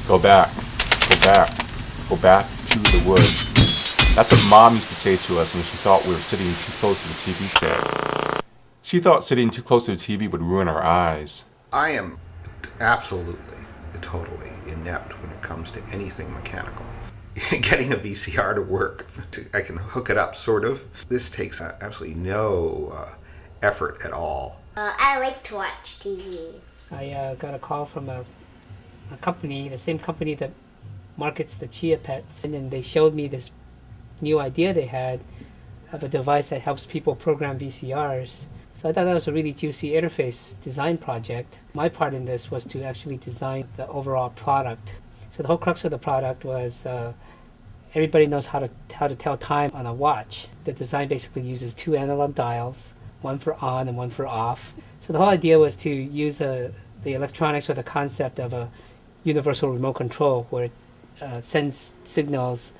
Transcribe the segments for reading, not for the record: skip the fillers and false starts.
Go back, go back, go back to the woods. That's what Mom used to say to us when she thought we were sitting too close to the TV set. She thought sitting too close to the TV would ruin our eyes. I am absolutely, totally inept when it comes to anything mechanical. Getting a VCR to work, I can hook it up, sort of. This takes absolutely no effort at all. I like to watch TV. I got a call from a company, the same company that markets the Chia Pets, and then they showed me this new idea they had of a device that helps people program VCRs. So I thought that was a really juicy interface design project. My part in this was to actually design the overall product. So the whole crux of the product was everybody knows how to tell time on a watch. The design basically uses two analog dials, one for on and one for off. So the whole idea was to use the electronics or the concept of a universal remote control where it sends signals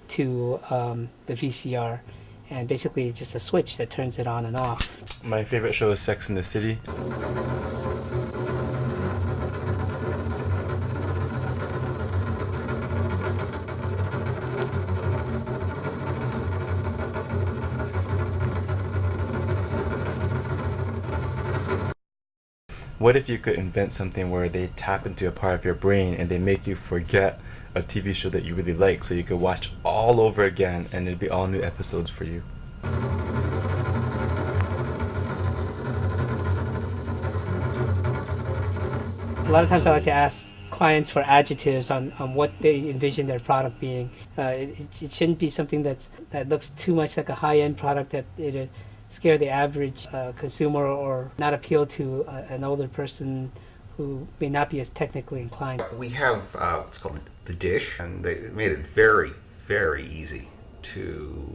to the VCR, and basically it's just a switch that turns it on and off. My favorite show is Sex and the City. What if you could invent something where they tap into a part of your brain and they make you forget a TV show that you really like, so you could watch all over again and it'd be all new episodes for you? A lot of times I like to ask clients for adjectives on what they envision their product being. It shouldn't be something that looks too much like a high-end product that it'll scare the average consumer or not appeal to an older person who may not be as technically inclined. We have what's called the dish, and they made it very, very easy to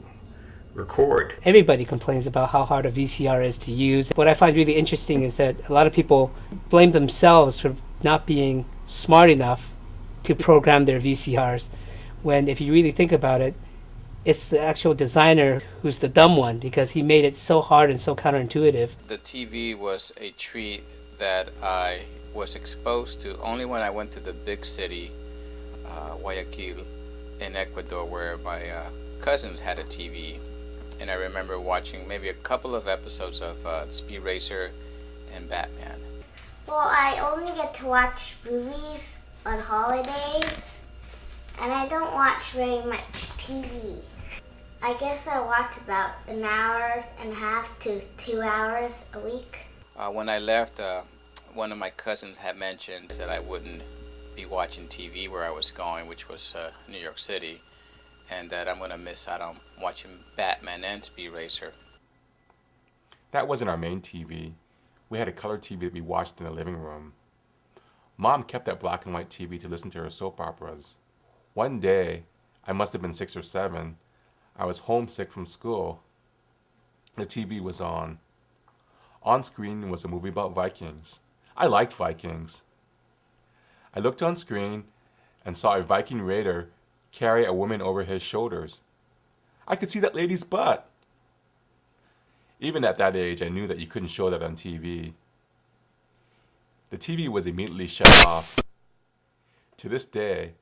record. Everybody complains about how hard a VCR is to use. What I find really interesting is that a lot of people blame themselves for not being smart enough to program their VCRs, when if you really think about it, it's the actual designer who's the dumb one, because he made it so hard and so counterintuitive. The TV was a treat that I was exposed to only when I went to the big city, Guayaquil, in Ecuador, where my cousins had a TV. And I remember watching maybe a couple of episodes of Speed Racer and Batman. Well, I only get to watch movies on holidays, and I don't watch very much TV. I guess I watch about an hour and a half to 2 hours a week. When I left, one of my cousins had mentioned that I wouldn't be watching TV where I was going, which was New York City, and that I'm going to miss out on watching Batman and Speed Racer. That wasn't our main TV. We had a color TV that we watched in the living room. Mom kept that black and white TV to listen to her soap operas. One day, I must have been 6 or 7, I was homesick from school. The TV was on. On screen was a movie about Vikings. I liked Vikings. I looked on screen and saw a Viking raider carry a woman over his shoulders. I could see that lady's butt. Even at that age, I knew that you couldn't show that on TV. The TV was immediately shut off. To this day,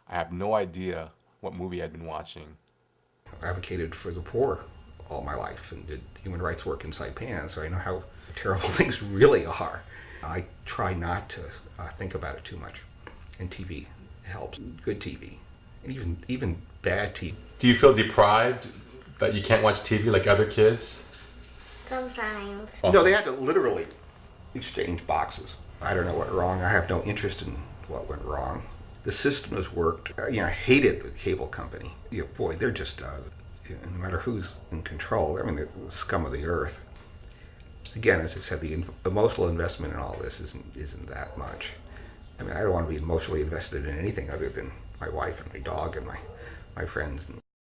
I have no idea what movie I'd been watching. I advocated for the poor all my life and did human rights work in Saipan, so I know how terrible things really are. I try not to think about it too much, and TV helps. Good TV, and even bad TV. Do you feel deprived that you can't watch TV like other kids? Sometimes. No, they had to literally exchange boxes. I don't know what went wrong. I have no interest in what went wrong. The system has worked. I hated the cable company. Boy, they're just, no matter who's in control, I mean, they're the scum of the earth. Again, as I said, the emotional investment in all this isn't that much. I mean, I don't want to be emotionally invested in anything other than my wife and my dog and my friends.